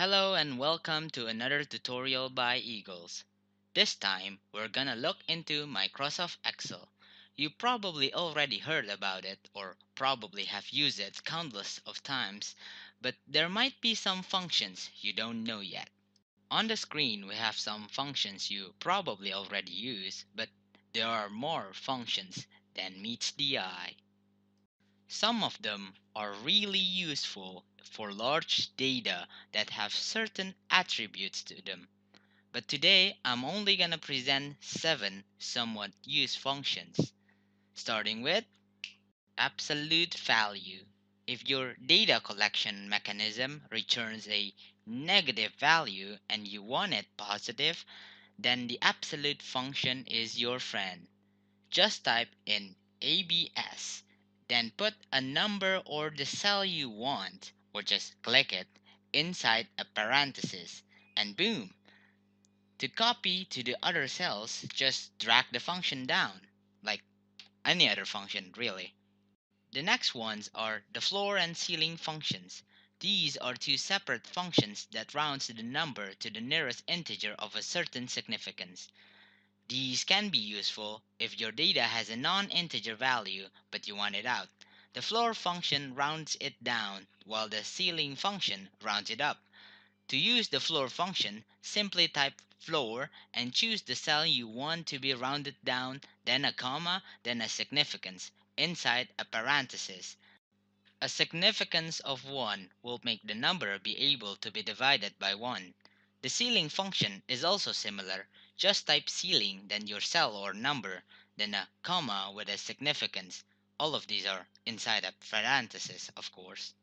Hello and welcome to another tutorial by Eagles. This time, we're gonna look into Microsoft Excel. You probably already heard about it or probably have used it countless of times, but there might be some functions you don't know yet. On the screen, we have some functions you probably already use, but there are more functions than meets the eye. Some of them are really useful for large data that have certain attributes to them. But today I'm only gonna present 7 somewhat used functions, starting with absolute value. If your data collection mechanism returns a negative value and you want it positive, then the absolute function is your friend. Just type in ABS, then put a number or the cell you want, or just click it, inside a parenthesis, and boom! To copy to the other cells, just drag the function down, like any other function really. The next ones are the floor and ceiling functions. These are two separate functions that rounds the number to the nearest integer of a certain significance. These can be useful if your data has a non-integer value but you want it out. The floor function rounds it down while the ceiling function rounds it up. To use the floor function, simply type floor and choose the cell you want to be rounded down, then a comma, then a significance inside a parenthesis. A significance of 1 will make the number be able to be divided by 1. The ceiling function is also similar. Just type ceiling, then your cell or number, then a comma with a significance. All of these are inside a parenthesis, of course.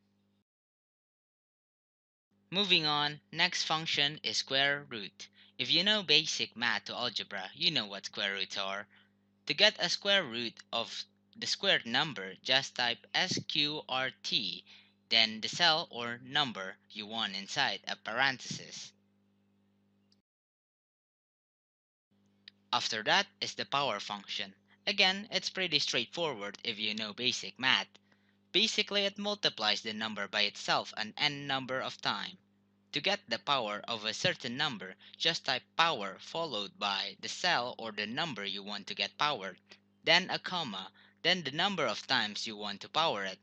Moving on, next function is square root. If you know basic math to algebra, you know what square roots are. To get a square root of the squared number, just type SQRT, then the cell or number you want inside a parenthesis. After that is the power function. Again, it's pretty straightforward if you know basic math. Basically, it multiplies the number by itself an n number of times. To get the power of a certain number, just type power followed by the cell or the number you want to get powered, then a comma, then the number of times you want to power it.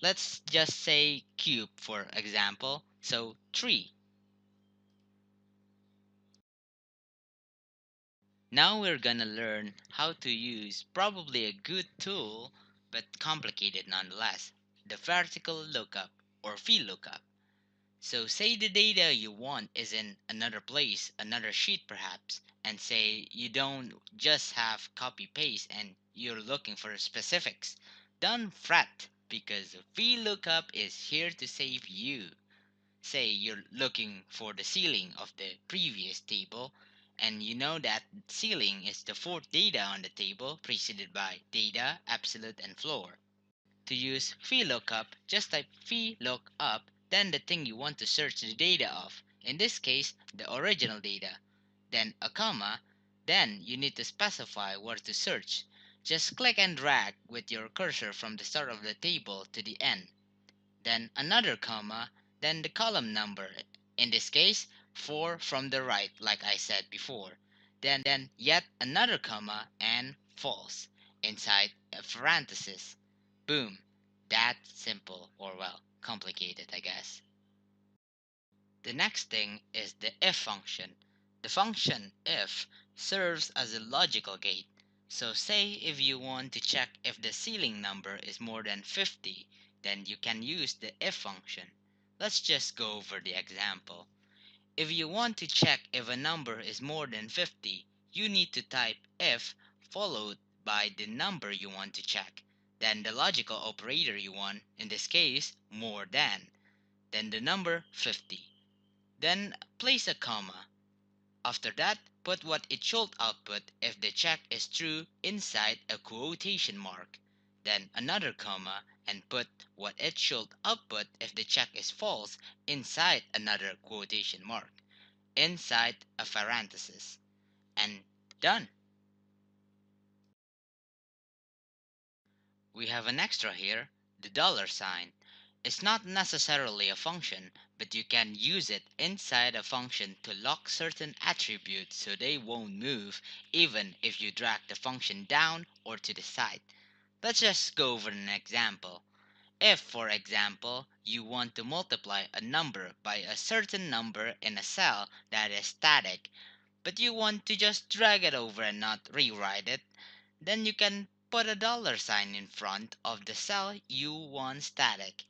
Let's just say cube for example, so 3. Now we're gonna learn how to use probably a good tool, but complicated nonetheless, the vertical lookup or VLOOKUP. So say the data you want is in another place, another sheet perhaps, and say you don't just have copy paste and you're looking for specifics. Don't fret because VLOOKUP is here to save you. Say you're looking for the ceiling of the previous table and you know that ceiling is the fourth data on the table preceded by data, absolute, and floor. To use VLOOKUP, just type VLOOKUP, then the thing you want to search the data of, in this case, the original data, then a comma, then you need to specify where to search. Just click and drag with your cursor from the start of the table to the end, then another comma, then the column number, in this case, 4 from the right, like I said before, then yet another comma and false inside a parenthesis. Boom. That simple, or well, complicated, I guess. The next thing is the if function. The function if serves as a logical gate. So say if you want to check if the ceiling number is more than 50, then you can use the if function. Let's just go over the example. If you want to check if a number is more than 50, you need to type if followed by the number you want to check, then the logical operator you want, in this case, more than, then the number 50. Then place a comma. After that, put what it should output if the check is true inside a quotation mark. Then another comma and put what it should output if the check is false inside another quotation mark, inside a parenthesis. And done. We have an extra here, the dollar sign. It's not necessarily a function, but you can use it inside a function to lock certain attributes so they won't move even if you drag the function down or to the side. Let's just go over an example. If, for example, you want to multiply a number by a certain number in a cell that is static, but you want to just drag it over and not rewrite it, then you can put a dollar sign in front of the cell you want static.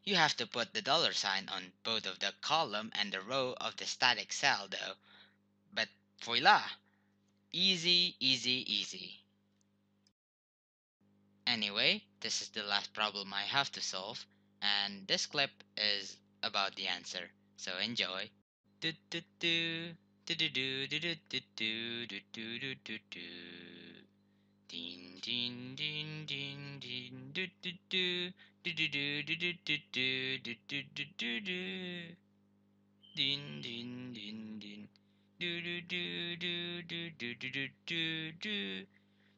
You have to put the dollar sign on both of the column and the row of the static cell though. But voila! Easy, easy, easy. Anyway, this is the last problem I have to solve, and this clip is about the answer. So enjoy. Do do do do do do do do do do do do do do. Din din din din din do do do do do do do do do do do do do do. Din din din din. Do do do do do do do do do do.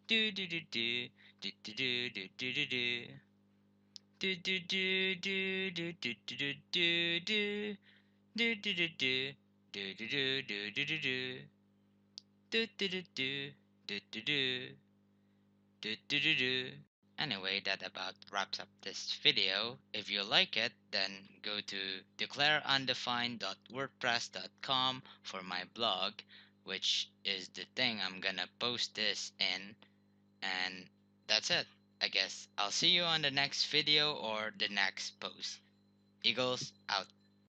Do do do do do do do do do do do. Do do do do do do do do do. Do do do do do do do do do do do. Do do do do do do do do do do do. Anyway, that about wraps up this video. If you like it, then go to declareundefined.wordpress.com for my blog, which is the thing I'm gonna post this in. And that's it. I guess I'll see you on the next video or the next post. Eagles out.